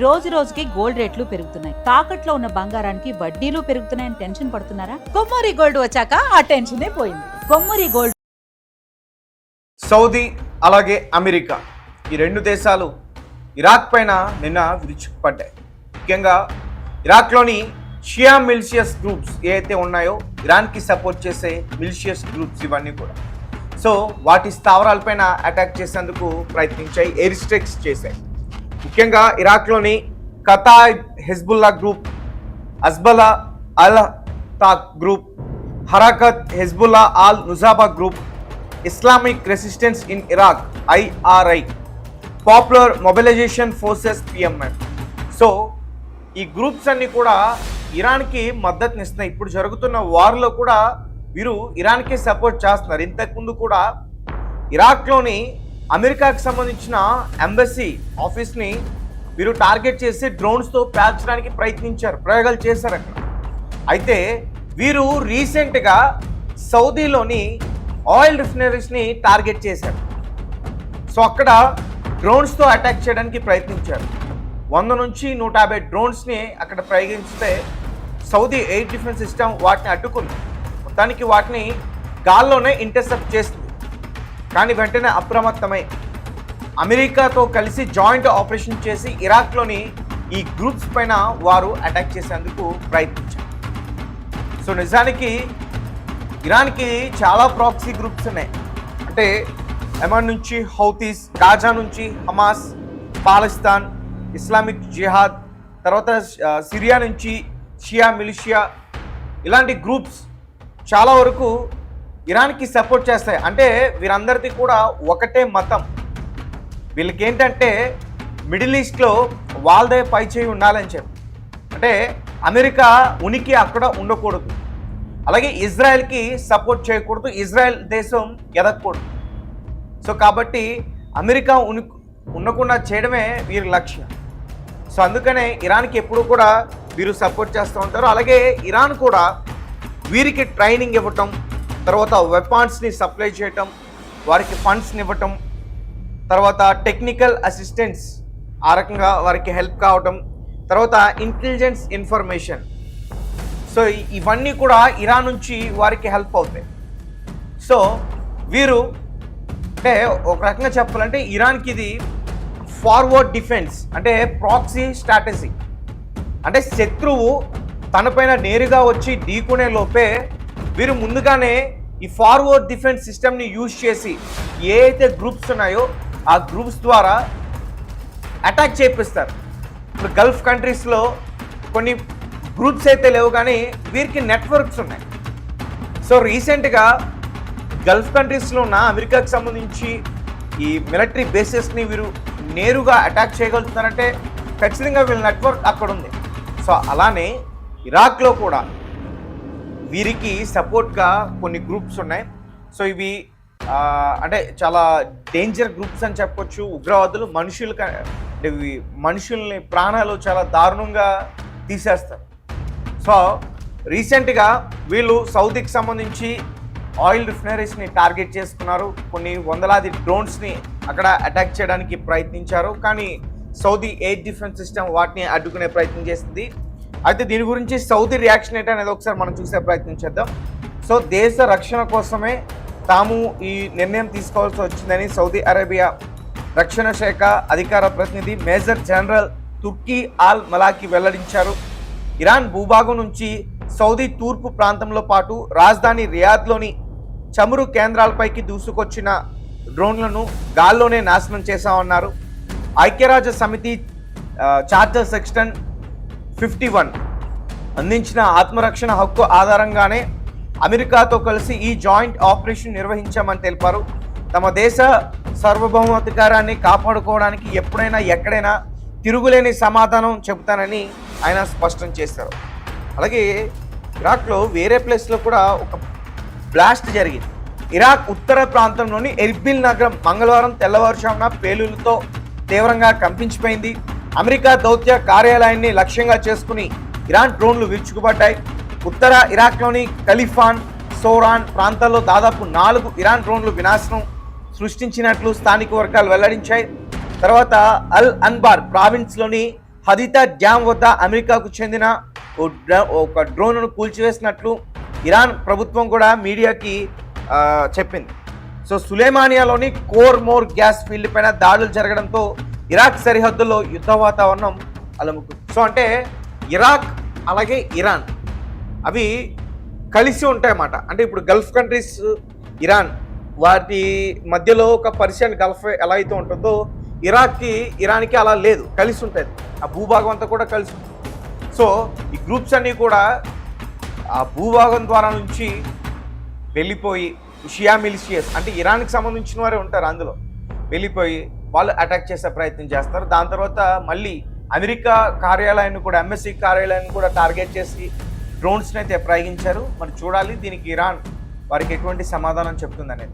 రోజు రోజుకి గోల్డ్ రేట్లు పెరుగుతున్నాయి. తాకట్లో ఉన్న బంగారానికి వడ్డీలు పెరుగుతున్నాయని టెన్షన్ పడుతున్నారా? కొమ్మూరి గోల్డ్ వచ్చాక ఆ టెన్షనే పోయింది. కొమ్మూరి గోల్డ్. సౌదీ అలాగే అమెరికా ఈ రెండు దేశాలు ఇరాక్ పైన నిన్న విరుచుకుపడ్డాయి. ముఖ్యంగా ఇరాక్లోని షియా మిలిషియస్ గ్రూప్స్ ఏవైతే ఉన్నాయో, ఇరాన్కి సపోర్ట్ చేసే మిలిషియస్ గ్రూప్స్ ఇవన్నీ కూడా సో వాటి స్థావరాలపైన అటాక్ చేసేందుకు ప్రయత్నించాయి, ఎయిర్ స్ట్రైక్స్ చేశాయి. ముఖ్యంగా ఇరాక్లోని కతాయిబ్ హెజ్బుల్లా గ్రూప్, అజ్బలా అల్ తాక్ group, Harakat Hezbollah al Nujaba group, Islamic resistance in Iraq IRI, popular mobilization forces PMF. So ఈ గ్రూప్స్ అన్నీ కూడా ఇరాన్కి మద్దతునిస్తున్నాయి. ఇప్పుడు జరుగుతున్న వార్లో కూడా వీరు ఇరాన్కి సపోర్ట్ చేస్తున్నారు. ఇంతకుముందు కూడా ఇరాక్లోని అమెరికాకి సంబంధించిన ఎంబసీ ఆఫీస్ని వీరు టార్గెట్ చేసి డ్రోన్స్తో పేల్చడానికి ప్రయోగాలు చేశారు అక్కడ. అయితే వీరు రీసెంట్గా సౌదీలోని ఆయిల్ రిఫైనరీస్ని టార్గెట్ చేశారు. సో అక్కడ డ్రోన్స్తో అటాక్ చేయడానికి ప్రయత్నించారు. 100 నుంచి 150 డ్రోన్స్ని అక్కడ ప్రయోగిస్తే సౌదీ ఎయిర్ డిఫెన్స్ సిస్టమ్ వాటిని అడ్డుకుంది. మొత్తానికి వాటిని గాల్లోనే ఇంటర్సెప్ట్ చేస్తుంది. కానీ వెంటనే అప్రమత్తమై అమెరికాతో కలిసి జాయింట్ ఆపరేషన్ చేసి ఇరాక్లోని ఈ గ్రూప్స్ పైన వారు అటాక్ చేసేందుకు ప్రయత్నించారు. సో నిజానికి ఇరాన్కి చాలా ప్రాక్సీ గ్రూప్స్ ఉన్నాయి. అంటే యెమెన్ నుంచి హౌతీస్, గాజా నుంచి హమాస్, పాలస్తాన్, ఇస్లామిక్ జిహాద్, తర్వాత సిరియా నుంచి షియా మిలిషియా, ఇలాంటి గ్రూప్స్ చాలా వరకు ఇరాన్కి సపోర్ట్ చేస్తాయి. అంటే వీరందరిది కూడా ఒకటే మతం. వీళ్ళకి ఏంటంటే మిడిల్ ఈస్ట్లో వాళ్ళదే పై చేయి ఉండాలని చెప్పి, అంటే అమెరికా ఉనికి అక్కడ ఉండకూడదు, అలాగే ఇజ్రాయెల్కి సపోర్ట్ చేయకూడదు, ఇజ్రాయెల్ దేశం ఎదగకూడదు. సో కాబట్టి అమెరికా ఉండకుండా చేయడమే వీరి లక్ష్యం. సో అందుకనే ఇరాన్కి ఎప్పుడు కూడా వీరు సపోర్ట్ చేస్తూ ఉంటారు. అలాగే ఇరాన్ కూడా వీరికి ట్రైనింగ్ ఇవ్వటం, తర్వాత వెపన్స్ని సప్లై చేయటం, వారికి ఫండ్స్ని ఇవ్వటం, తర్వాత టెక్నికల్ అసిస్టెన్స్ ఆ రకంగా వారికి హెల్ప్ కావటం, తర్వాత ఇంటెలిజెన్స్ ఇన్ఫర్మేషన్. సో ఇవన్నీ కూడా ఇరాన్ నుంచి వారికి హెల్ప్ అవుతాయి. సో వీరు అంటే ఒక రకంగా చెప్పాలంటే ఇరాన్కి ఇది ఫార్వర్డ్ డిఫెన్స్, అంటే ప్రాక్సీ స్ట్రాటజీ. అంటే శత్రువు తనపైన నేరుగా వచ్చి ఢీకునే లోపే వీరు ముందుగానే ఈ ఫార్వర్డ్ డిఫెన్స్ సిస్టమ్ని యూజ్ చేసి ఏ అయితే గ్రూప్స్ ఉన్నాయో ఆ గ్రూప్స్ ద్వారా అటాక్ చేపిస్తారు. ఇప్పుడు గల్ఫ్ కంట్రీస్లో కొన్ని గ్రూప్స్ అయితే లేవు, కానీ వీరికి నెట్వర్క్స్ ఉన్నాయి. సో రీసెంట్గా గల్ఫ్ కంట్రీస్లో ఉన్న అమెరికాకి సంబంధించి ఈ మిలిటరీ బేసెస్ని వీరు నేరుగా అటాక్ చేయగలుగుతున్నారంటే ఖచ్చితంగా వీళ్ళ నెట్వర్క్ అక్కడ ఉంది. సో అలానే ఇరాక్లో కూడా వీరికి సపోర్ట్గా కొన్ని గ్రూప్స్ ఉన్నాయి. సో ఇవి అంటే చాలా డేంజర్ గ్రూప్స్ అని చెప్పొచ్చు. ఉగ్రవాదులు మనుషుల్ని ప్రాణాలు చాలా దారుణంగా తీసేస్తారు. సో రీసెంట్గా వీళ్ళు సౌదీకి సంబంధించి ఆయిల్ రిఫైనరీస్ని టార్గెట్ చేసుకున్నారు. కొన్ని వందలాది డ్రోన్స్ని అక్కడ అటాక్ చేయడానికి ప్రయత్నించారు. కానీ సౌదీ ఎయిర్ డిఫెన్స్ సిస్టమ్ వాటిని అడ్డుకునే ప్రయత్నం చేసింది. అయితే దీని గురించి సౌదీ రియాక్షన్ ఏంటనేది ఒకసారి మనం చూసే ప్రయత్నం చేద్దాం. సో దేశ రక్షణ కోసమే తాము ఈ నిర్ణయం తీసుకోవాల్సి వచ్చిందని సౌదీ అరేబియా రక్షణ శాఖ అధికార ప్రతినిధి మేజర్ జనరల్ తుర్కీ అల్ మలాకి వెల్లడించారు. ఇరాన్ భూభాగం నుంచి సౌదీ తూర్పు ప్రాంతంలో పాటు రాజధాని రియాద్లోని చమురు కేంద్రాలపైకి దూసుకొచ్చిన డ్రోన్లను గాల్లోనే నాశనం చేశామన్నారు. ఐక్యరాజ్య సమితి చార్టర్ సెక్షన్ 51 అందించిన ఆత్మరక్షణ హక్కు ఆధారంగానే అమెరికాతో కలిసి ఈ జాయింట్ ఆపరేషన్ నిర్వహించామని తెలిపారు. తమ దేశ సార్వభౌమాధికారాన్ని కాపాడుకోవడానికి ఎప్పుడైనా ఎక్కడైనా తిరుగులేని సమాధానం చెబుతానని ఆయన స్పష్టం చేశారు. అలాగే ఇరాక్లో వేరే ప్లేస్లో కూడా ఒక బ్లాస్ట్ జరిగింది. ఇరాక్ ఉత్తర ప్రాంతంలోని ఎర్బిల్ నగరం మంగళవారం తెల్లవారుజామున పేలులతో తీవ్రంగా కంపించిపోయింది. అమెరికా దౌత్య కార్యాలయాన్ని లక్ష్యంగా చేసుకుని ఇరాన్ డ్రోన్లు విరుచుకుపడ్డాయి. ఉత్తర ఇరాక్లోని ఖలీఫాన్, సోరాన్ ప్రాంతాల్లో దాదాపు 4 ఇరాన్ డ్రోన్లు వినాశనం సృష్టించినట్లు స్థానిక వర్గాలు వెల్లడించాయి. తర్వాత అల్ అన్బార్ ప్రావిన్స్లోని హదితా డ్యామ్ వద్ద అమెరికాకు చెందిన ఒక డ్రోన్ను కూల్చివేసినట్లు ఇరాన్ ప్రభుత్వం కూడా మీడియాకి చెప్పింది. సో సులేమానియాలోని కోర్మోర్ గ్యాస్ ఫీల్డ్ పైన దాడులు జరగడంతో ఇరాక్ సరిహద్దుల్లో యుద్ధ వాతావరణం అలముకుంది. సో అంటే ఇరాక్ అలాగే ఇరాన్ అవి కలిసి ఉంటాయన్నమాట. అంటే ఇప్పుడు గల్ఫ్ కంట్రీస్ ఇరాన్ వాటి మధ్యలో ఒక పర్షియన్ గల్ఫ్ ఎలా అయితే ఉంటుందో ఇరాన్కి అలా లేదు, కలిసి ఉంటుంది. ఆ భూభాగం అంతా కూడా కలిసి ఉంటుంది. సో ఈ గ్రూప్స్ అన్నీ కూడా ఆ భూభాగం ద్వారా నుంచి వెళ్ళిపోయి షియా మిలిషియస్ అంటే ఇరాన్కి సంబంధించిన వారే ఉంటారు, అందులో వెళ్ళిపోయి వాళ్ళు అటాక్ చేసే ప్రయత్నం చేస్తారు. దాని తర్వాత మళ్ళీ అమెరికా కార్యాలయాన్ని కూడా ఎంబసీ కార్యాలయాన్ని కూడా టార్గెట్ చేసి డ్రోన్స్ని అయితే ప్రయోగించారు. మరి చూడాలి దీనికి ఇరాన్ వారికి ఎటువంటి సమాధానం చెప్తుందనేది.